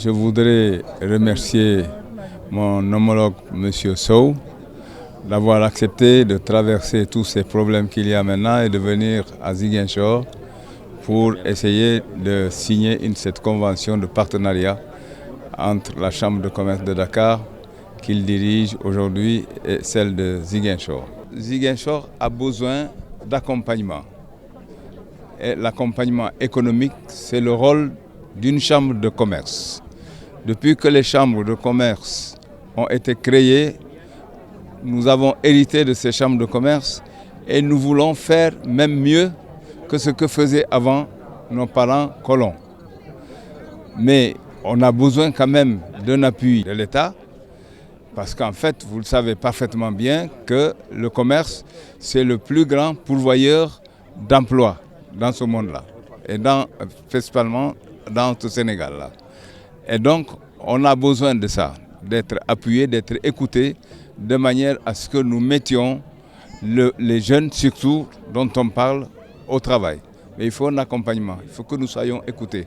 Je voudrais remercier mon homologue M. Sow d'avoir accepté de traverser tous ces problèmes qu'il y a maintenant et de venir à Ziguinchor pour essayer de signer cette convention de partenariat entre la Chambre de commerce de Dakar qu'il dirige aujourd'hui et celle de Ziguinchor. Ziguinchor a besoin d'accompagnement. Et l'accompagnement économique, c'est le rôle d'une chambre de commerce. Depuis que les chambres de commerce ont été créées, nous avons hérité de ces chambres de commerce et nous voulons faire même mieux que ce que faisaient avant nos parents colons. Mais on a besoin quand même d'un appui de l'État parce qu'en fait, vous le savez parfaitement bien que le commerce, c'est le plus grand pourvoyeur d'emplois dans ce monde-là et principalement dans tout Sénégal. Là. Et donc, on a besoin de ça, d'être appuyé, d'être écouté, de manière à ce que nous mettions les jeunes, surtout, dont on parle, au travail. Mais il faut un accompagnement, il faut que nous soyons écoutés.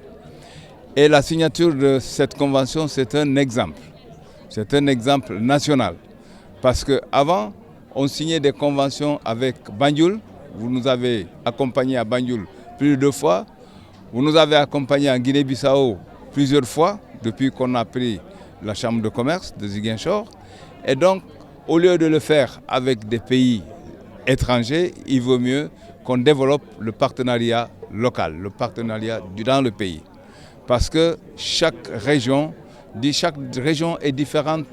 Et la signature de cette convention, c'est un exemple. C'est un exemple national. Parce qu'avant, on signait des conventions avec Banjul. Vous nous avez accompagnés à Banjul plus de 2 fois. Vous nous avez accompagnés en Guinée-Bissau plusieurs fois, depuis qu'on a pris la Chambre de commerce de Ziguinchor. Et donc, au lieu de le faire avec des pays étrangers, il vaut mieux qu'on développe le partenariat local, le partenariat dans le pays. Parce que chaque région est différente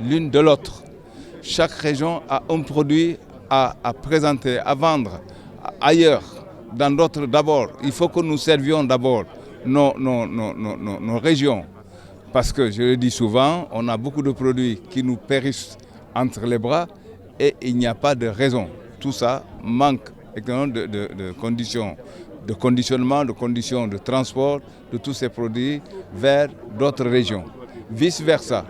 l'une de l'autre. Chaque région a un produit à présenter, à vendre ailleurs, dans d'autres d'abord. Il faut que nous servions d'abord nos régions. Parce que, je le dis souvent, on a beaucoup de produits qui nous périssent entre les bras et il n'y a pas de raison. Tout ça manque de conditions, de conditionnement, de conditions de transport de tous ces produits vers d'autres régions. Vice-versa.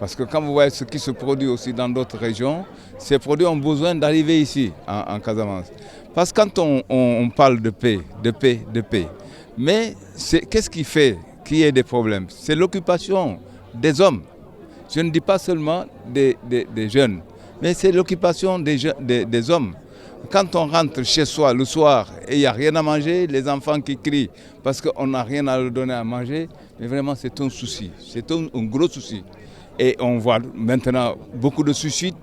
Parce que quand vous voyez ce qui se produit aussi dans d'autres régions, ces produits ont besoin d'arriver ici, en Casamance. Parce que quand on parle de paix, mais qu'est-ce qui fait qu'il y ait des problèmes? C'est l'occupation des hommes. Je ne dis pas seulement des jeunes, mais c'est l'occupation des hommes. Quand on rentre chez soi le soir et il n'y a rien à manger, les enfants qui crient parce qu'on n'a rien à leur donner à manger, mais vraiment c'est un souci, c'est un gros souci. Et on voit maintenant beaucoup de suicides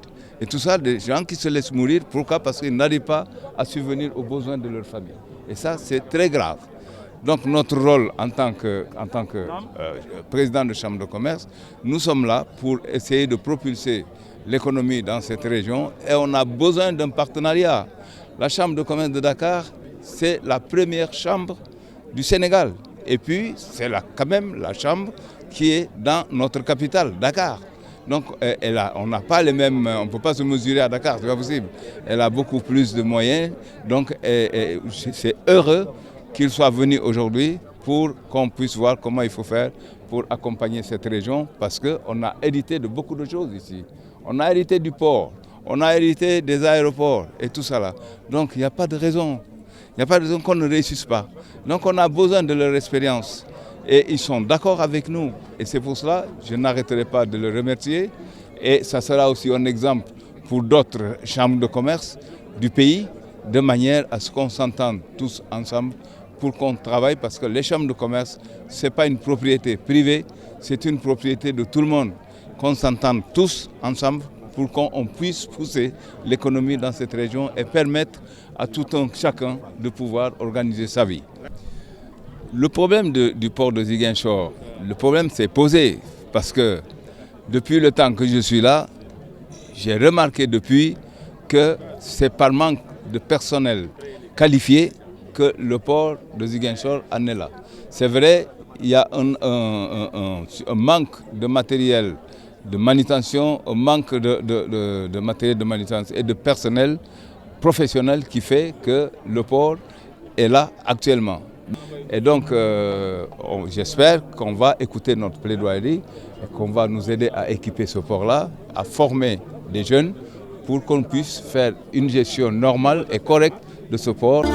et tout ça, des gens qui se laissent mourir. Pourquoi? Parce qu'ils n'arrivent pas à subvenir aux besoins de leur famille. Et ça, c'est très grave. Donc notre rôle en tant que président de Chambre de commerce, nous sommes là pour essayer de propulser l'économie dans cette région et on a besoin d'un partenariat. La Chambre de commerce de Dakar, c'est la première chambre du Sénégal. Et puis, c'est quand même la chambre qui est dans notre capitale, Dakar. Donc, on n'a pas les mêmes, on ne peut pas se mesurer à Dakar, c'est pas possible. Elle a beaucoup plus de moyens, donc c'est heureux qu'il soit venu aujourd'hui pour qu'on puisse voir comment il faut faire pour accompagner cette région, parce qu'on a hérité de beaucoup de choses ici. On a hérité du port, on a hérité des aéroports et tout ça là. Donc il n'y a pas de raison. Il n'y a pas de raison qu'on ne réussisse pas. Donc on a besoin de leur expérience. Et ils sont d'accord avec nous. Et c'est pour cela que je n'arrêterai pas de les remercier. Et ça sera aussi un exemple pour d'autres chambres de commerce du pays, de manière à ce qu'on s'entende tous ensemble pour qu'on travaille. Parce que les chambres de commerce, ce n'est pas une propriété privée, c'est une propriété de tout le monde. Qu'on s'entende tous ensemble pour qu'on puisse pousser l'économie dans cette région et permettre à tout un chacun de pouvoir organiser sa vie. Le problème du port de Ziguinchor, le problème s'est posé parce que depuis le temps que je suis là, j'ai remarqué depuis que c'est par manque de personnel qualifié que le port de Ziguinchor en est là. C'est vrai, il y a un manque de matériel de manutention, un manque de matériel de manutention et de personnel professionnel qui fait que le port est là actuellement. Et donc, j'espère qu'on va écouter notre plaidoirie et qu'on va nous aider à équiper ce port-là, à former des jeunes pour qu'on puisse faire une gestion normale et correcte de ce port.